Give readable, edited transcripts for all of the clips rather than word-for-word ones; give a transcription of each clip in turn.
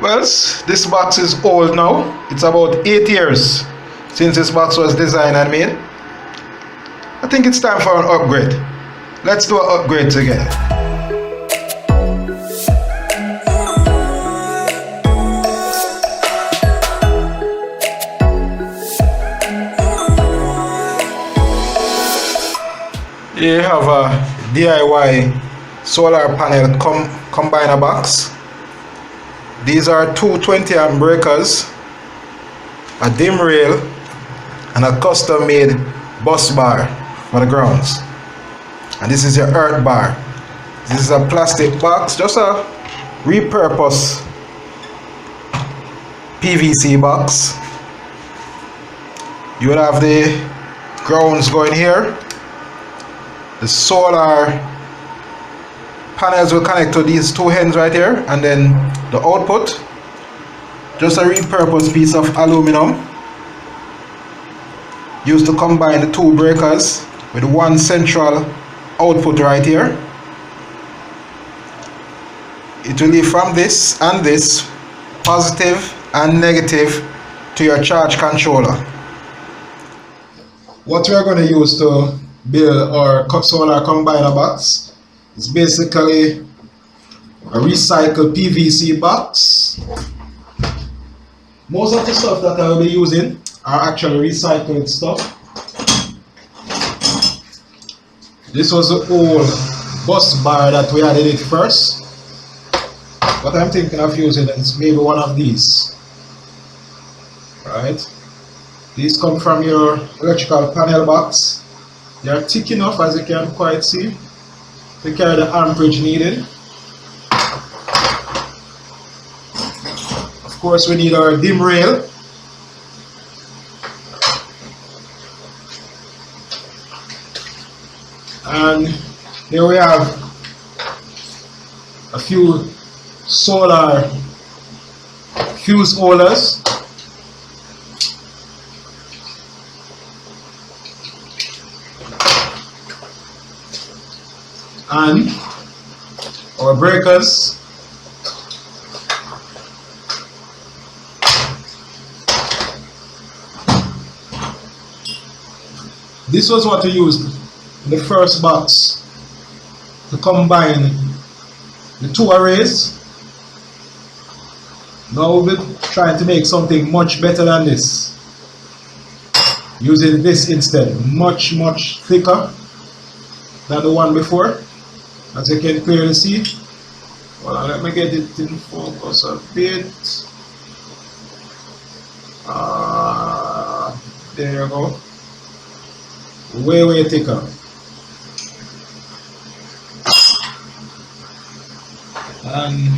Well, this box is old now. It's about 8 years since this box was designed and made. I think it's time for an upgrade. Let's do an upgrade together. Here you have a DIY solar panel combiner box. These are two 20 amp breakers, a dim rail, and a custom made bus bar for the grounds. And this is your earth bar. This is a plastic box, just a repurposed PVC box. You will have the grounds going here. The solar panels will connect to these two ends right here, and then the output, just a repurposed piece of aluminum used to combine the two breakers with one central output right here. It will lead from this and this, positive and negative, to your charge controller. What we are going to use to build our solar combiner box is basically a recycled PVC box. Most of the stuff that I will be using are actually recycled stuff. This was the old bus bar that we added it first. What I'm thinking of using is maybe one of these. Right? These come from your electrical panel box. They are thick enough, as you can quite see, to carry the amperage needed. Of course, we need our dim rail. And here we have a few solar fuse holders. And our breakers. This was what we used in the first box to combine the two arrays. Now we'll be trying to make something much better than this, using this instead, much thicker than the one before, as you can clearly see. Well, let me get it in focus a bit. There you go. Way thicker. And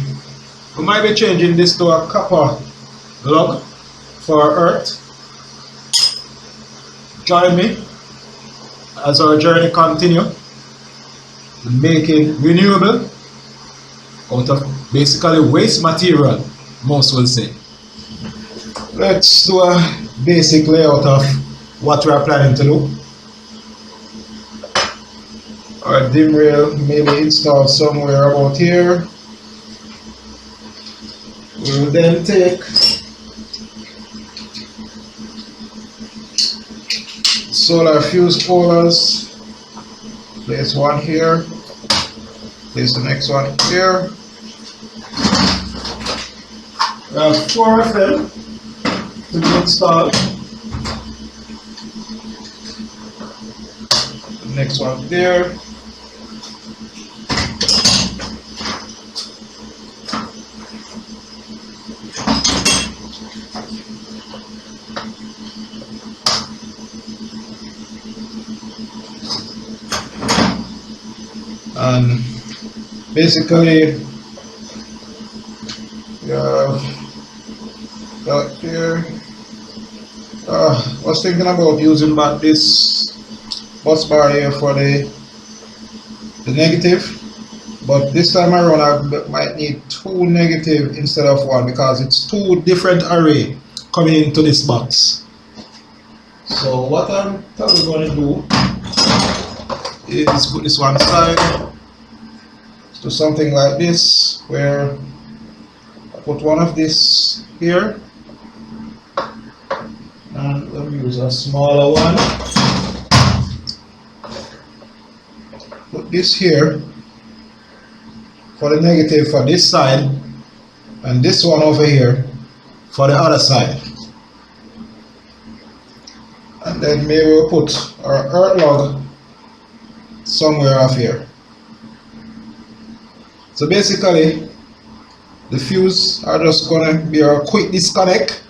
we might be changing this to a copper lug for earth. Join me as our journey continues, making renewable out of basically waste material, most will say. Let's do a basic layout of what we are planning to do. Our dim rail may be installed somewhere about here. We will then take solar fuse holders, place one here, place the next one here. We have 4 of them to be installed. The next one there. And basically, got here. I was thinking about using back this bus bar here for the negative, but this time around I might need 2 negative instead of 1 because it's 2 different array coming into this box. So what I'm probably going to do is put this one side. Do something like this where put one of this here, and let me use a smaller one. Put this here for the negative for this side, and this one over here for the other side. And then maybe we'll put our earth log somewhere off here. So basically, the fuse are just gonna be a quick disconnect.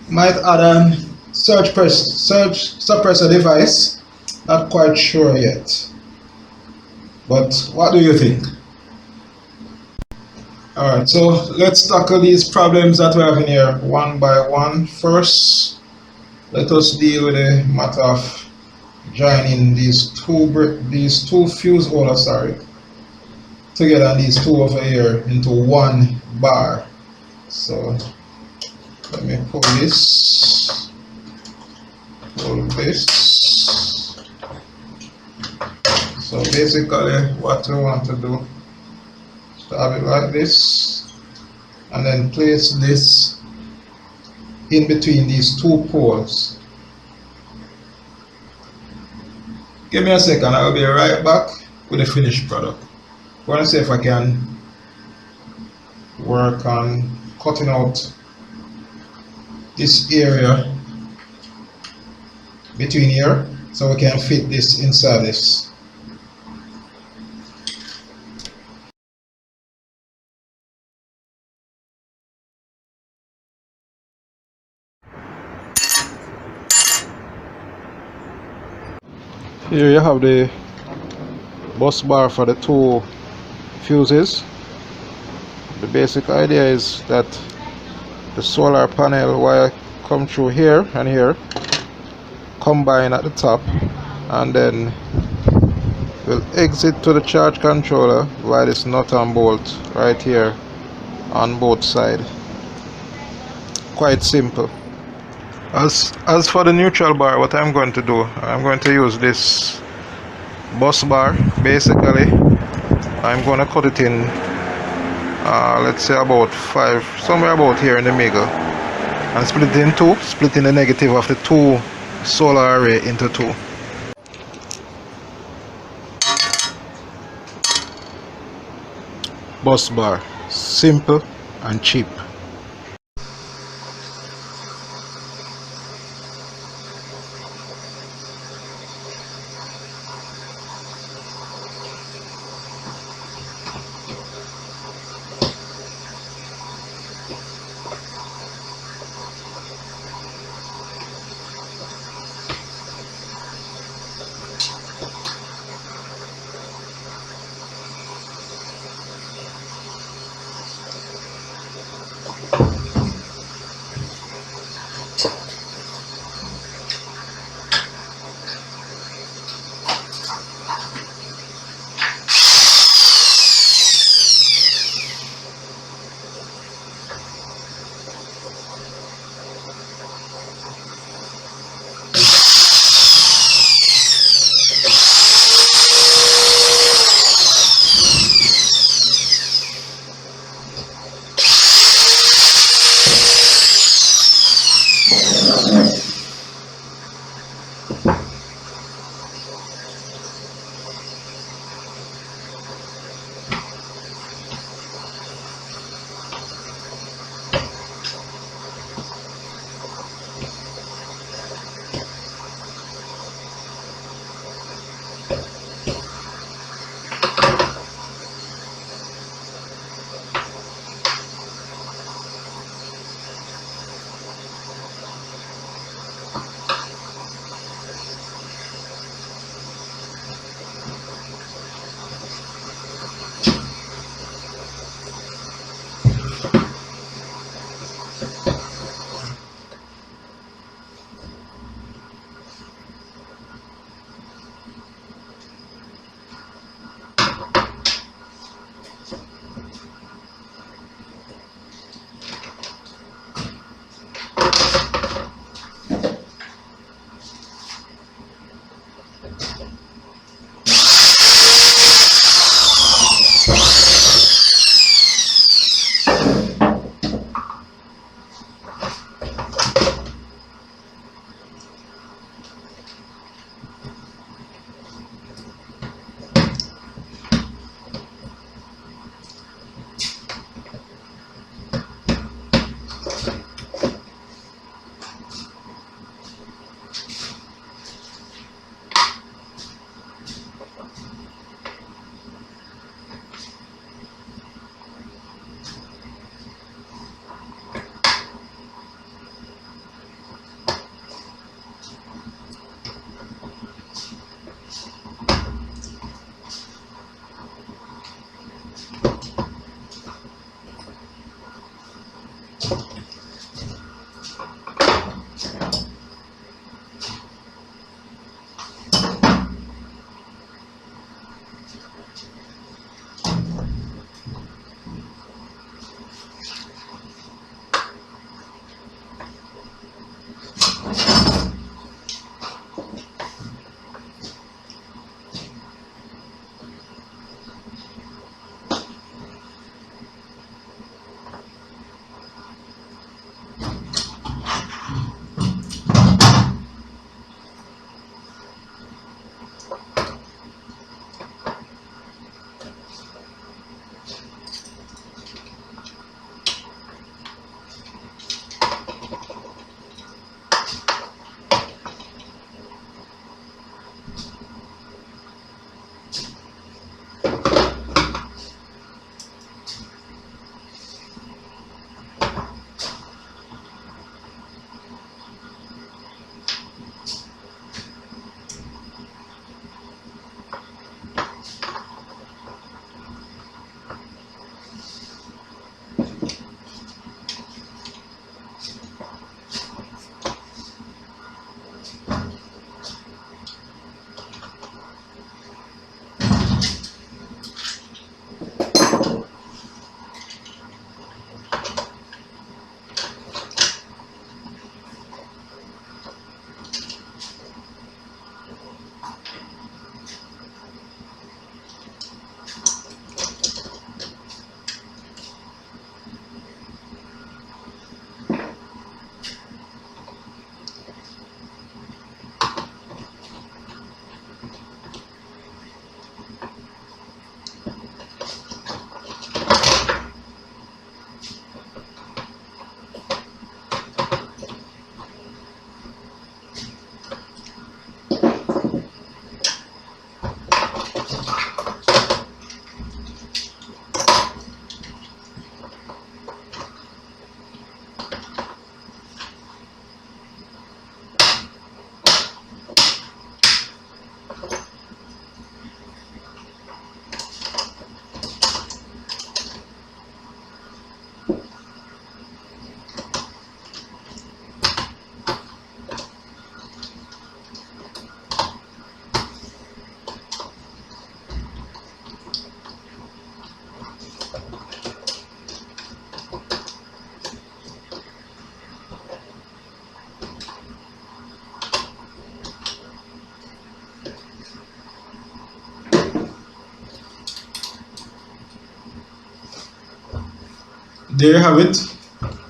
Might add a surge suppressor device. Not quite sure yet. But what do you think? Alright, so let's tackle these problems that we have in here one by one. First, let us deal with the matter of joining these two fuse holders, together, and these two over here into one bar. So let me pull this. So basically what we want to do is to have it like this, and then place this in between these two poles. Give me a second, I will be right back with the finished product. I want to see if I can work on cutting out this area between here so we can fit this inside this. Here you have the bus bar for the two fuses. The basic idea is that the solar panel wire come through here and here, combine at the top, and then will exit to the charge controller via this nut and bolt right here on both sides. Quite simple. As for the neutral bar, what I'm going to do, I'm going to use this bus bar. Basically, I'm going to cut it in, let's say about 5, somewhere about here in the middle, and split it in two, splitting the negative of the two solar array into two. Bus bar, simple and cheap. there you have it,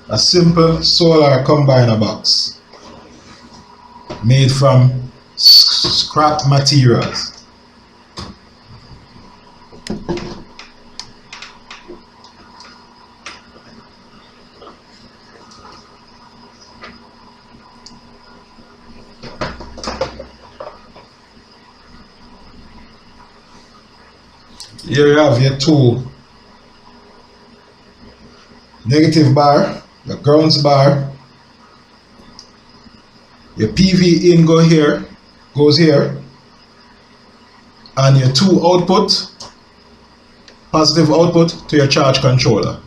a simple solar combiner box made from scrap materials. Here you have your two negative bar, your grounds bar, your PV in goes here, and your two output, positive output to your charge controller.